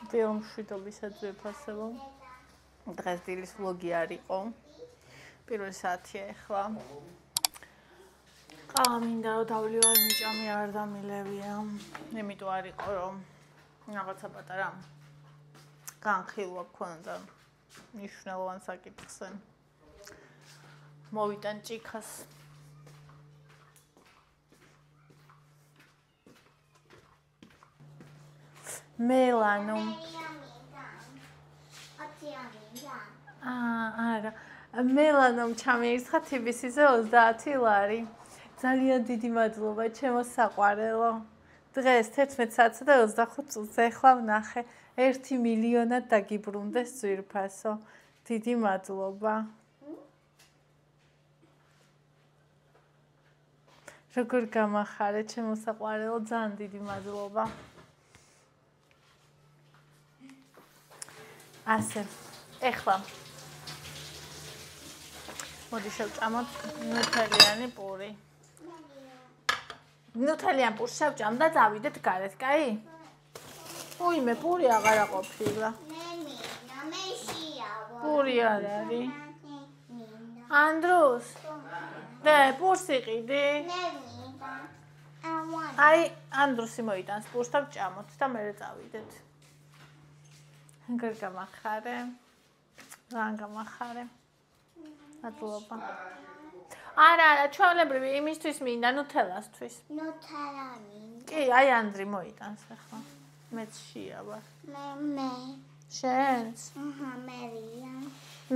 მშვიდობისადმი ვაფასებო. დღეს დილის ვლოგი არ იყო. პირველი საათია ახლა. ყავა მინდა რომ დავლივარ მიჭამი არ დამილევია. იმიტომ არ იყო რომ რაღაცა პატარა განხილვა გქონდა მნიშვნელოვან საკითხზე. მოვიტან ჭიქას. მელანო. არა. მელანომ ჩამირცხა TBC-ზე 30 ლარი. ძალიან დიდი მადლობა, ჩემო საყვარელო. დღეს 11 საათსა და 25 წუთზე ახლა ვნახე. 1 მილიონად დაგიბრუნდეს ძვირფასო. დიდი მადლობა. როგორ გამახარე, ჩემო საყვარელო, ძალიან დიდი მადლობა. ასე, ეხლა მოდი შევჭამოთ ნუთელიანი პური. ნუთელიან პურს შევჭამ და წავიდეთ გარეთ, კაი? უიმე, პური აღარა ყოფილა. პური არ არის. ანდრუს, და პურს იყიდი? აი, ანდრუსი მოიტანს პურს და ვჭამოთ და მერე წავიდეთ. როგორ გამახარე? ძალიან გამახარე. მადლობა. არა, ჩვეულებრივი იმისთვის მინდა ნუთელასთვის. ნუთელა მინდა. კი, აი ანდრი მოიტანს ახლა. მეც შია ვარ. მე. შენც? მელია.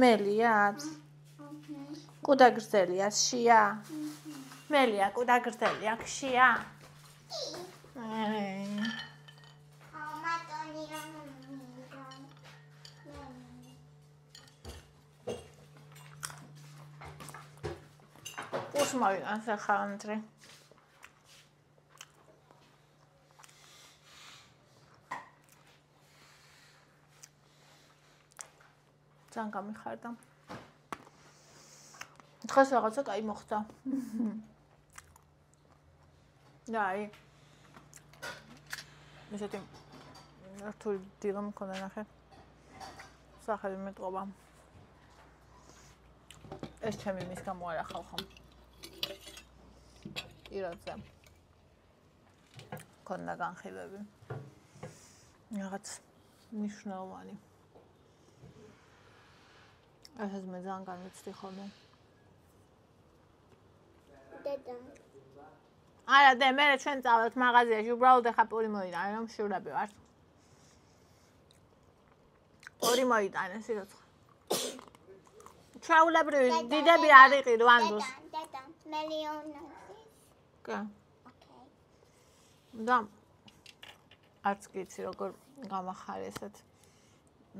მელიაც? კუდა გრძელია, შია? მელია, კუდა გრძელია, შია? პურს მოიტანს ახლა ანდრი. ძალიან გამიხარდა. დღეს რაღაცა კაი მოხდა. და აი ესეთი რთული დილა მქონდა ნახე. სახელი მეტყობა. ეს ჩემი მის გამო არა ხალხო. პირადზე. მქონდა განხილვები. რაღაც მნიშვნელოვანი. ეს მე ძალიან განვიცდი ხოლმე. დედა. არა, და მე ჩვენ წავალთ მაღაზიაში, უბრალოდ ახლა პური მოიტანე, რომ შურები ვართ. პური მოიტანე, სიცოცხლე. ჩვეულებრივი დიდები არ იყიდო ანდრუს. დედა, მილიონი. კი. ოკეი. და არც კი იცი როგორ გამახარე ესეთ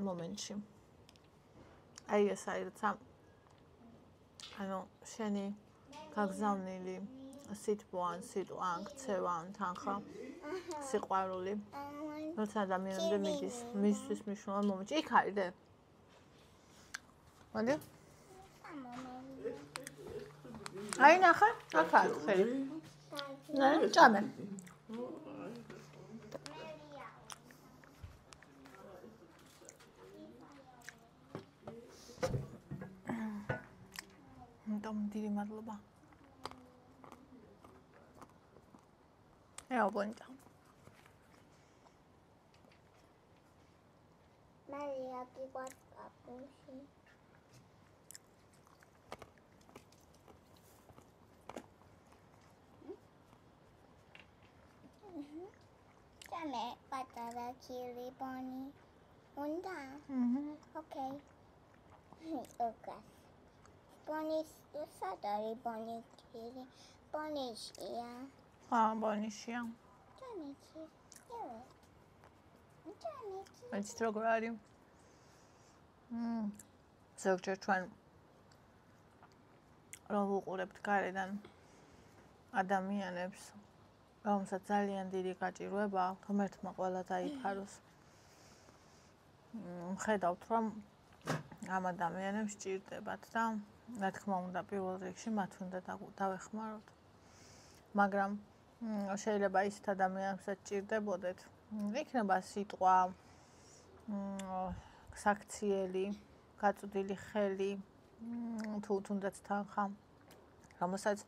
მომენტში. აი ეს არის როცა ანუ შენი გაგზავნილი სიტყვან, სიტყვან, ქცევან, თანხა, სიყვარული. როცა ადამიანამდე მიდის, მისთვის მნიშვნელოვან მომენტში. იქ არის დე. მოდი. აი ნახე, აქ არის ხელი. ნე, ჭამე. დიდი მადლობა. ეუბონდა. მალია გიგვარ პაპუში. ჭამე პატარა ქილი ბონი. უნდა? ოკეი. ოკეი. ბონის სადარი ბონი ქილი. ბონიშია. ბონიშია. ჭამეჩი. ჭამეჩი. ეს როგორ არის? ზოგჯერ ჩვენ რომ ვუყურებთ გარედან ადამიანებს, რომელსაც ძალიან დიდი გაჭირვება აქვთ, ღმერთმა ყველა დაიფაროს. ხედავთ, რომ ამ ადამიანებს ჭირდებათ და რა თქმა უნდა პირველ რიგში მათ უნდა დავეხმაროთ. მაგრამ შეიძლება ისეთ ადამიანებსაც ჭირდებოდეთ, იქნება სიტყვა, საქციელი, გაწვდილი ხელი, თუ თუნდაც თანხა, რომელსაც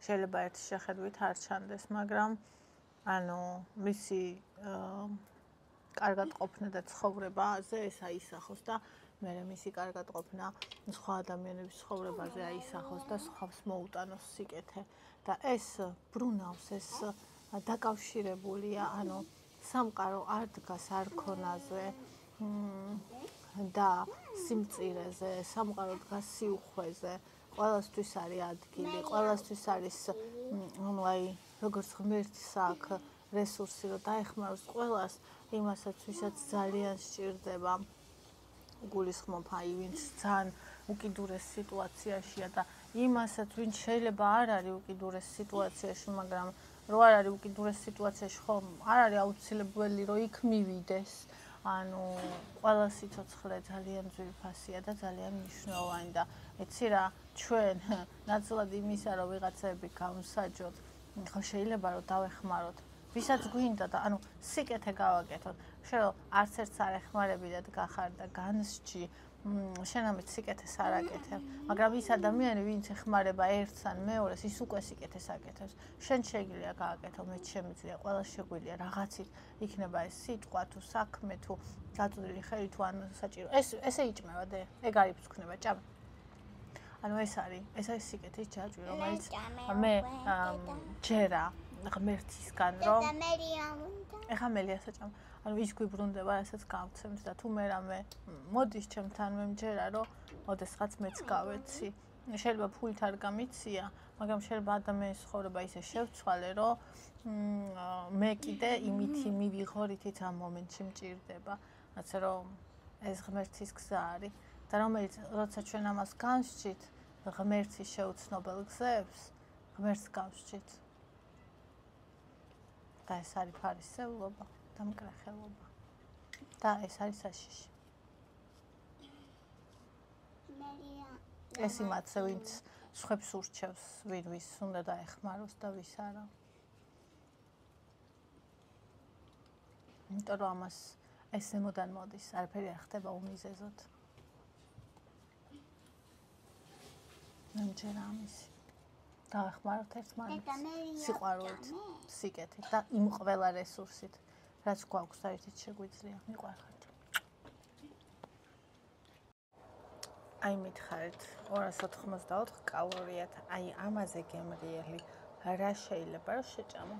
შეიძლება ერთი შეხედვით არ ჩანდეს, მაგრამ ანუ მისი კარგად ყოფნა და ცხოვრებაზე ეს აისახოს და მე მისი კარგად ყოფნა სხვა ადამიანების ცხოვრებაზე აისახოს და სხვას მოუტანოს სიკეთე და ეს ბრუნავს, ეს დაკავშირებულია, ანუ სამყარო არ დგას არქონაზე და სიმწირეზე, სამყარო დგას სიუხვეზე, ყველასთვის არის ადგილი, ყველასთვის არის როგორც ღმერთს აქვს რესურსი, რომ დაეხმაროს ყველას იმასაც, ვისაც ძალიან სჭირდება გულისხმობ, ვინც ძალიან უკიდურეს სიტუაციაშია და იმასაც, ვინც შეიძლება არ არის უკიდურეს სიტუაციაში, მაგრამ რო არ არის უკიდურეს სიტუაციაში, ხო, არ არის აუცილებელი, რომ იქ მივიდეს. ანუ ყველა სიცოცხლე ძალიან ძვირფასია და ძალიან მნიშვნელოვანი და იცი რა, ჩვენ ნაცვლად იმისა, რომ ვიღაცები გავსაჯოთ, ხო შეიძლება რომ დავეხმაროთ. ვისაც გვინდა და ანუ სიკეთე გავაკეთოთ. შენ რომ არც ერთს არ ეხმარებიდად გახარ და განსჯი, შენ ამით სიკეთეს არ აკეთებ, მაგრამ ის ადამიანი, ვინც ეხმარება ერთს ან მეორეს, ის უკვე სიკეთეს აკეთებს. შენ შეგიძლია გააკეთო, მეც შემიძლია, ყველას შეგვიძლია რაღაცით, იქნება ეს სიტყვა თუ საქმე თუ გაწვდილი ხელი თუ ან საჭირო. ესე იჭმევა და ეგ არის ფსქნება, ჭამე. ანუ ეს არის სიკეთის ჯაჭვი, რომელიც მე ჯერა ღმერთისგან, რომ ეხა მელია საჭამ. ანუ ის გვიბრუნდება, რასაც გავცემთ და თუ მე რამე მოდის ჩემთან მე მჯერა, რომ ოდესღაც მეც გავეცი. შეიძლება ფულით არ გამიცია, მაგრამ შეიძლება ადამიანის ცხოვრება ისე შევცვალე, რომ მე კიდე იმითი მივიღორითით ამ მომენტში მჭირდება. ასე რომ ეს ღმერთის გზა არის და რომელიც როცა ჩვენ ამას განსჯით, ღმერთის შეუცნობელ გზებს, ღმერთს გავსჯით. და ეს არის ფარისევლობა და მკრახელობა და ეს არის საშიში. ეს იმათზე, ვინც სხვებს ურჩევს, ვის უნდა დაეხმაროს და ვის არა. იმიტომ რომ ამას ეს ზემოდან მოდის, არაფერი არ ხდება უმიზეზოდ. ნამჯერა ამისი. დავეხმაროთ ერთმანეთს სიყვარულით, სიკეთით და იმ ყველა რესურსით, რაც გვაქვს და ერთით შეგვიძლია. მიყვარხართ. აი მითხარით 284 კალორიათ, აი ამაზე გემრიელი რა შეიძლება რომ შეჭამო?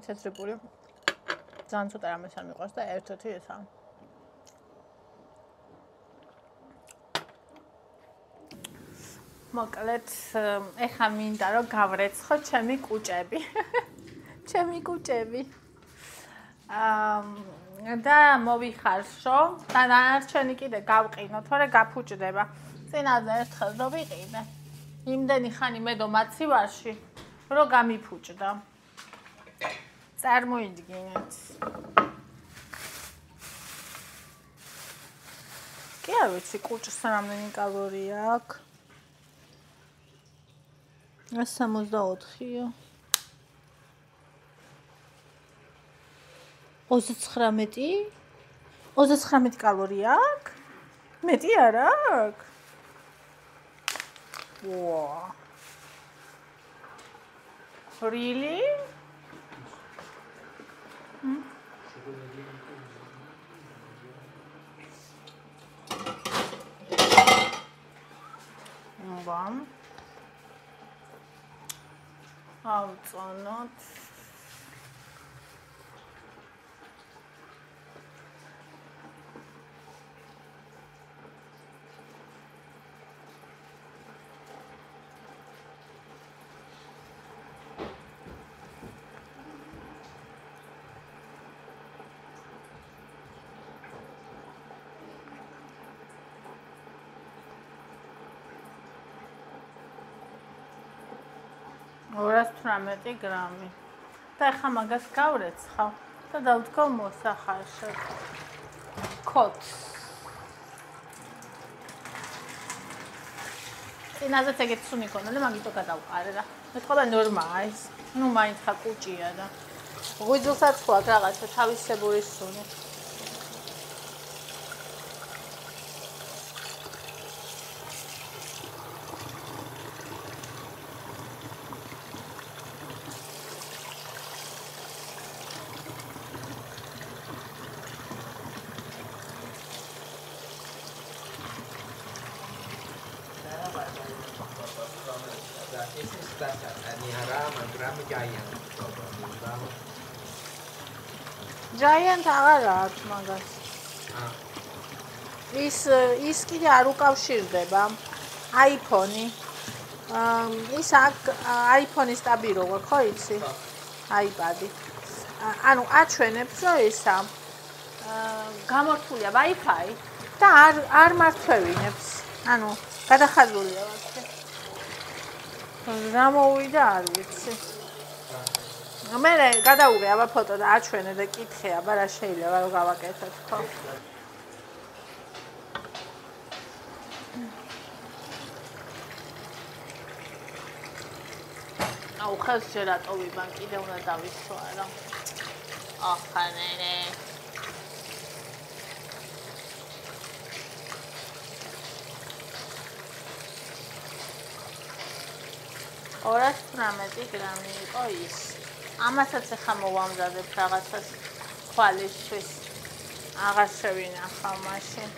ცეცხლი ძალიან ცოტა რამეს არ მიყვარს და ერთ-ერთი ესაა. მოკლედ, ეხა მინდა რომ გავრეცხო ჩემი კუჭები. ჩემი კუჭები. და მოვიხარშო და ნარჩენი კიდე გავყინო, თორე გაფუჭდება. წინაზე ერთხელ რო ვიყიდე. იმდენი ხანი მე დომაცივარში, რომ გამიფუჭდა. წარმოიდგინეთ. კი არ ვიცი კუჭს რამდენი კალორია აქვს. 164-ია. 39? 39 კალორია აქვს? მეტი არ აქვს? Wow. Really? Bam. ავწონოთ. $218 გრამი. და ახლა მაგას გავრეცხავ და დავდგო მოსახარშად. კოც. წინაზეც ეგეთ სუნი ქონდა და მაგიტო გადავყარე რა. მეთქვა ნორმაა ეს. ნუ მაინც ხა კუჭია და. ღვიძლსაც ხვალ რაღაცა თავისებური სუნი. Giant აღარ აქვს მაგას. ის კიდე არ უკავშირდება iPhone-ი. ის iPhone-ის ტაბირო გვაქვს, ხო იცი? iPad-ი. ანუ აჩვენებს, რომ ისა გამორთულია Wi-Fi და არ მართვევინებს. ანუ გადახაზულია ვაფშე. რა მოვიდა არ ვიცი. მე გადავუღე აბა ფოტო და აჩვენე და კითხე აბა რა შეიძლება რომ გავაკეთოთ ხო? აუ ხეს შერატოვიბან კიდე უნდა დავისვა რა. ახანერე. ორას 18 გრამი იყო ის. ამასაც ახლა მოვამზადებ რაღაცას ხვალისთვის. აღარ შევინახავ მაშინ.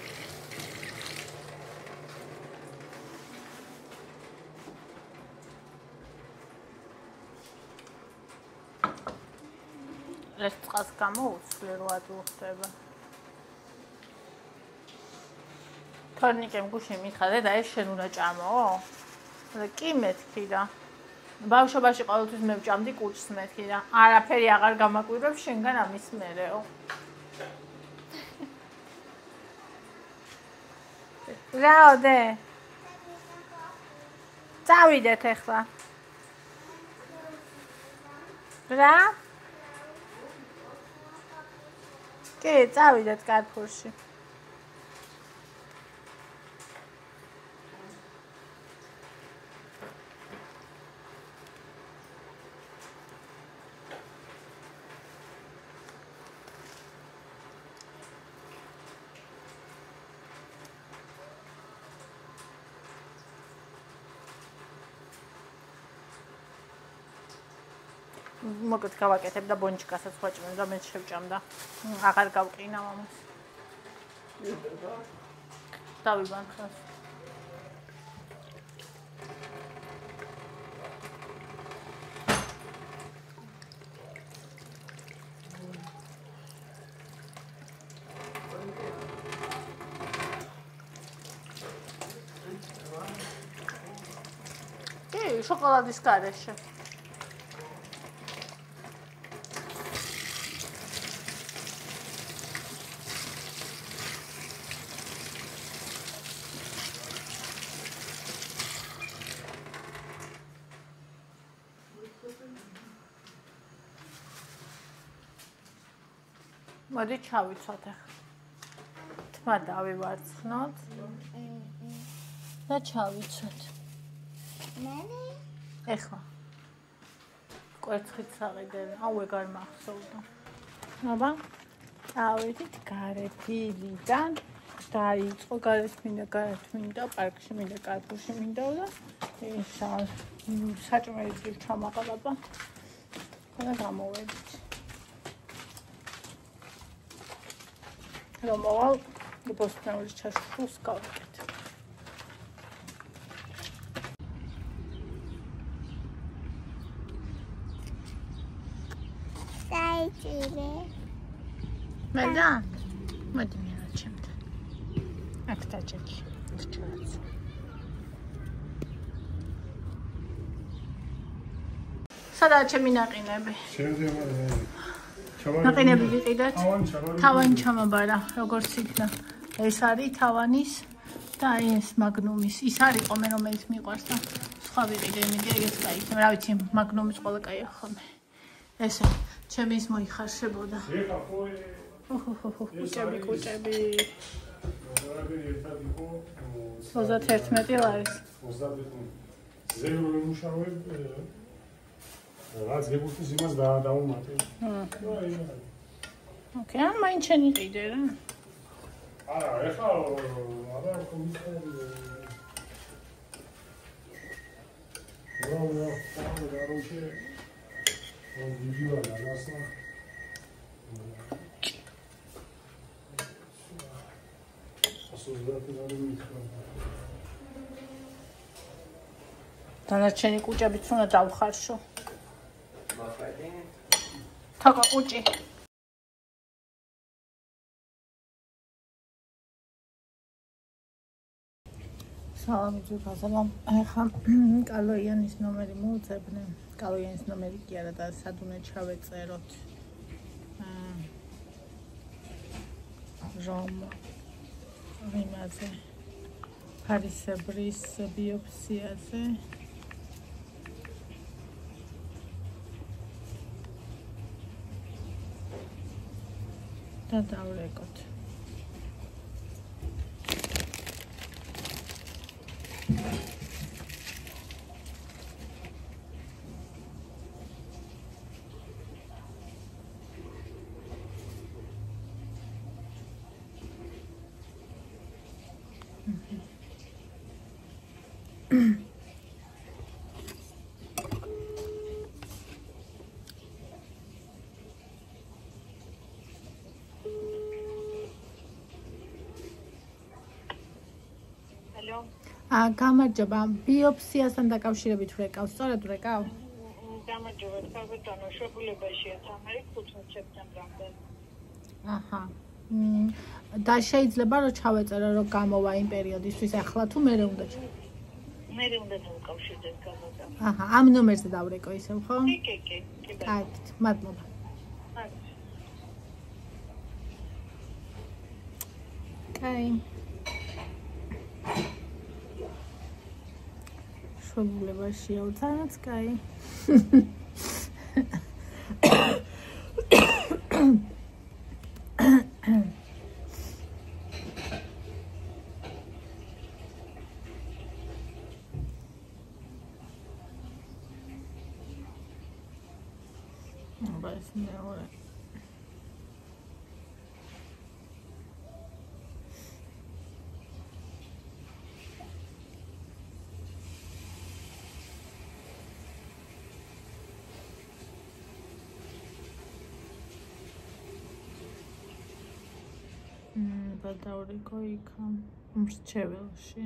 ეს წყალს გამოუცვლი რო ადუხდება. თორნიკემ გუშინ მითხრა და ეს შენ უნდა ჭამო? და კი მეთქი და ბავშვობაში ყოველთვის მე ვჭამდი კუჭს მეთქი და არაფერი აღარ გამაკვირვებ შენგან ამის მერეო. რაოდე? წავიდეთ ახლა. რა? კი, წავიდეთ კარფურში. მოგეთ გავაკეთებ და ბონჩიკასაც ვაჭმევ და მე შევჭამ და აღარ გავყინავ ამას. დავიბან ხას. კი, შოკოლადის გარეშე. მოდი ჩავიცოთ ახლა. თმა დავივარცხნოთ. და ჩავიცოთ. მერე ახლა. კვერცხით საღიდები. აუ ეგარ მახსოვდა. აბა. წავედით გარეფილიდან. დაიწყო გარეფინა, პარკში მინდა, კარფურში მინდა და ეს საჭმელი ჯერ ჩამაყალაბა. და გამოვედით. რომ მოვალ ბოსტნეულის ჩაშხულს გავაკეთებ. დაიჭირე. მე და მოდი მე რა ჩემთან. აქ დაჭერე. ჩააც. სადაა ჩემი ნაყინები? ნაყინები ვიყიდოთ. თავანი ჩამაბარა, როგორც იქნა. ეს არის თავანის და ეს მაგნუმის. ის არისო მე რომელიც მიყვარს და სხვა ვიყიდე, იმედი ეგეც გაიქნა. რა ვიცი, მაგნუმის ყველა კაია ხოლმე. ესე, ჩემი ის მოიხარშებოდა. კუჭები. 31 ლარის. ზებრული მუშავებ რაც გეგუთის იმას დაუმატე. ოკეი, მაინც შენი ყიდე რა. არა, ეხლა არა კომისარი. რა, გაროჩე. ვიდეო გადასა. დანარჩენი კუჭებიც უნდა დავხარშო. თაკა კუჭი. სალამი ძუგაზალამ. ახლა კალოიანის ნომერი მოვუძებნე. კალოიანის ნომერი კი არა და სად უნდა ჩავეწეროთ. რომ იმაზე ფარისებრის ბიოპსიაზე და დავრეკოთ. გამარჯობა, ბიოპსიასთან დაკავშირებით ვეკავ, სწორად ვეკავ? გამარჯობა, საბჭოთა შეფულებაშია 15 სექტემბრამდე. აჰა. და შეიძლება რომ ჩავეწერო რომ გამოვა იმ პერიოდისთვის ახლა თუ მე უნდა მე უნდა დავკავშირდეს გამოვა. აჰა, ამ ნომერზე დავრეკო ისევ, ხო? კი. კარგით, მადლობა. კაი. შეფულებაშია უცანაც კაი. Basta ora. გადავრეკო იქამ მრჩეველში.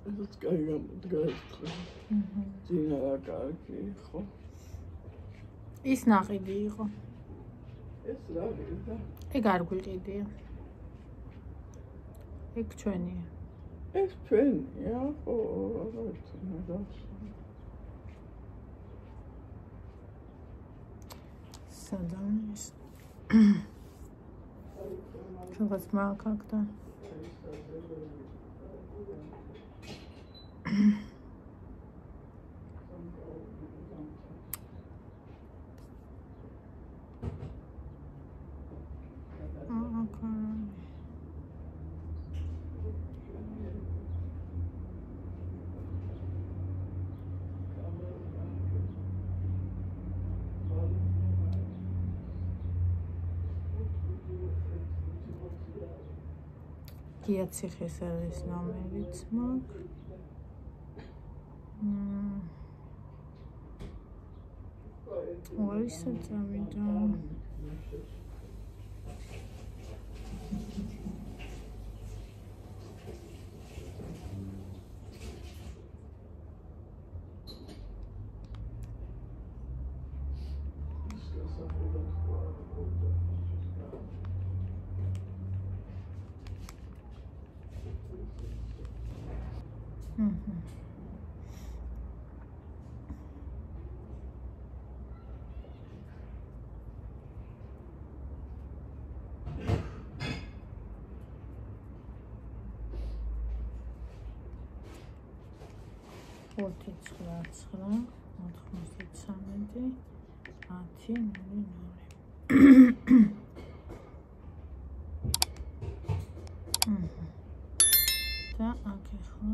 ეს კაი გამოდგას. ძინა რა კარგი იყო. ის ნაყიდი იყო. ეს რა ვიდა? ეგ არ გვიყიდია. ეგ ჩვენია. ეს ჩვენია, ხო, რა სადამის. ჩუბაც მაკაკდა. Ციხის არის ნომერიც მაქვს. ვაისა წავიდა. და აქ ახლა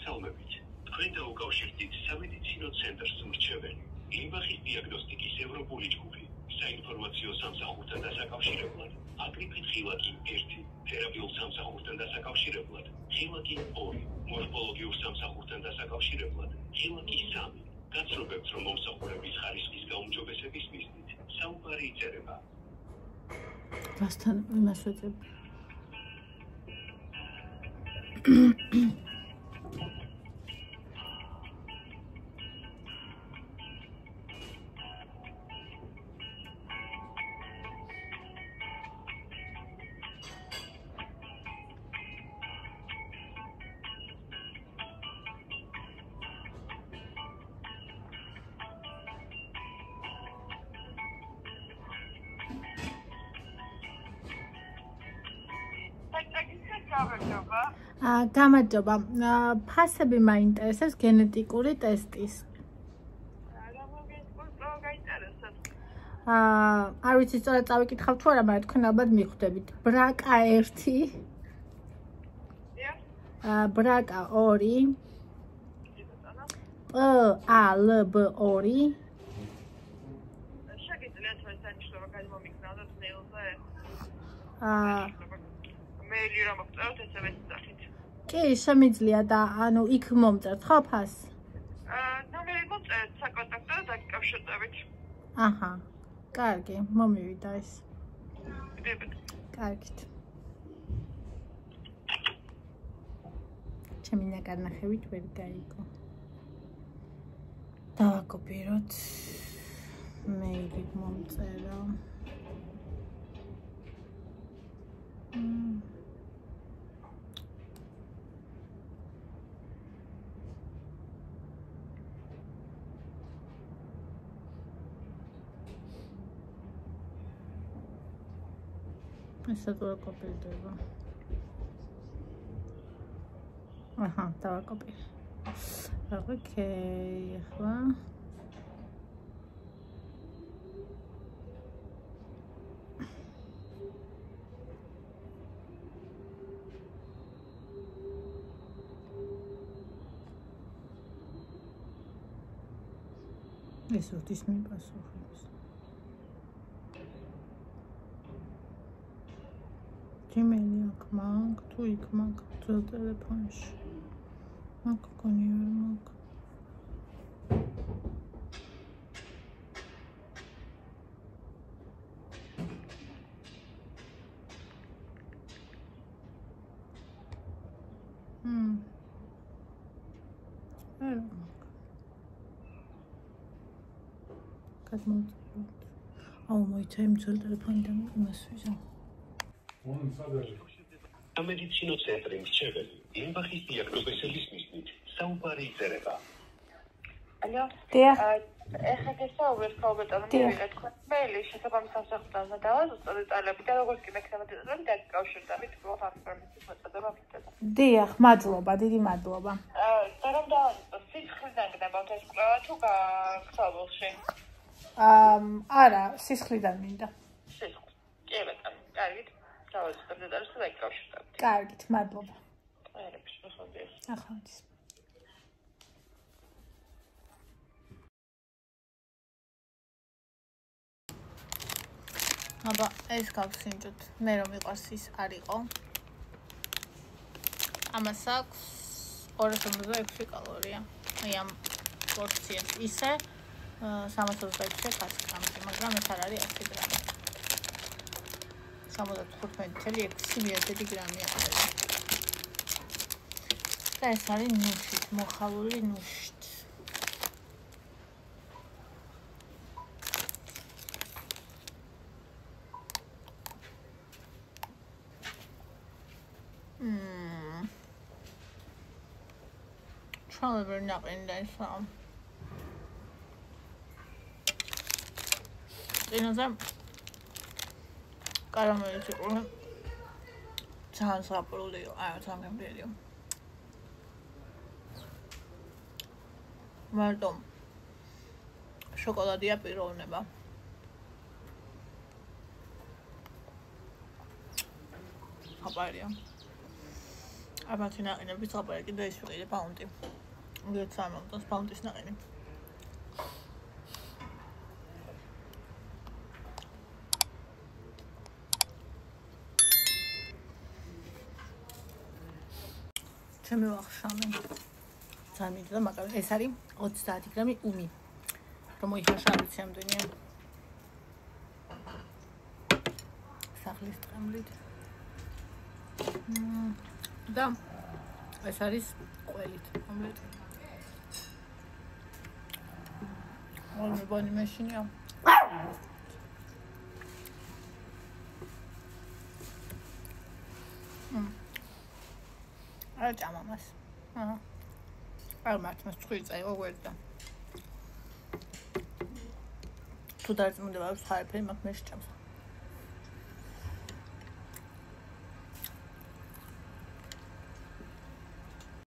Salmevich, თქვენ დაუკავშირდით სამედიცინო ცენტრს მრჩეველი, ლიმბახის დიაგნოსტიკის ევროპული ჯგუფი, საინფორმაციო სამსახურთან დასაკავშირებლად, აგრიპით ხილაკი 1, თერაპიულ სამსახურთან დასაკავშირებლად, ხილაკი 2, მორფოლოგიურ სამსახურთან დასაკავშირებლად, ხილაკი 3. გაცნობებთ, რომ მომსახურების ხარისხის გაუმჯობესების მიზნით საუბარი იწერება. გასთან იმას ვეძებ. გამარჯობა. ფასები მაინტერესებს გენეტიკური ტესტის. არ ვიცი სწორად წავიკითხავ თუ არა, მაგრამ თქვენ ალბათ მიხვდებით. ბრაკა 1, ბრაკა 2, პალბ 2. შეგიძლიათ ეს დანიშნულება გადმომიგზავნოთ მეილზე? მეილი რომ აღწეროთ ესევე სახით. კი, შემიძლია და ანუ იქ მომწერთ ხო ფასს? ნომერი მოწერთ საკონტაქტო და დაკავშირდებით. აჰა. კარგი, მომივიდა ეს. კარგით. ჩემი ნაკარნახევით ვერ გაიგო. დავაკოპიროთ. მეილი მომწერა. Esa toda copia. Aha, estaba copia. Okay, ახლა ეს უთის მიპასუხებს. Gmail-ი აქ მაგ, თუ იქ მაგ, თუ ტელეფონში. მაგ გონი ვერ მაგ. გადმოვწეროთ. აუ მოიცა იმ ძველ ტელეფონიდან იმას ვიზა. სამედიცინო ცენტრი მრჩეველი, ლიმბახის დიაგნოსტიკის მიზნით საუბარი იწერება. ალო? დიახ. ეხლა გესაუბრეთ ქალბატონო, მივიღეთ თქვენ მეილი შესაბამის სამსახურთან დავაზუსტო დეტალები და როგორც კი მექნება დეტალები დაკავშირდებით ინფორმაციის მოწოდება მიწება. დიახ, მადლობა, დიდი მადლობა. და რომ დავაზუსტო სისხლიდან გნებავთ ეს კვლევა თუ გაქცეულში? არა, სისხლიდან მინდა. სისხლი. კი ბატონო, კარგით. დავაზუსტო დეტალებს და დაკავშირდებით. კარგით, მადლობა. ერებს მოხდეს. ახლა აბა ეს გავსინჯოთ. მე რომ მიყვარს ის არისო. ამას აქვს 256 კალორია. აი ამ პორციას ისე 326 გრამი, მაგრამ ეს არ არის 100 გრამი. 75.6 გრამი არის. და ეს არის ნუშით, მოხალული ნუშით. Probably not in this one. კინოზე კარამელიც იყო ძალიან ზღაპრულიო, ძალიან გემრიელიო. მარტო შოკოლადია პიროვნება. აბარია. აბათი ნაყინების აბარი კიდე ის ვიყიდე პაუნდი. 300 პაუნდის ნაყინი. ჩემი ვახშამი. ძალიან და მაგრამ ეს არის 30 გრამი უმი. რომ მოიხაშავით შემდგენია. სახლის ტყემლით. და ეს არის ყველით, ომლეტი. მე ბანი მეშინია. არა ჭამამას. არ მართმას წვიცა იყო ვერდა. თუ დაიწმუნდება სხვა ფერი მაგ მეშ ჭამს.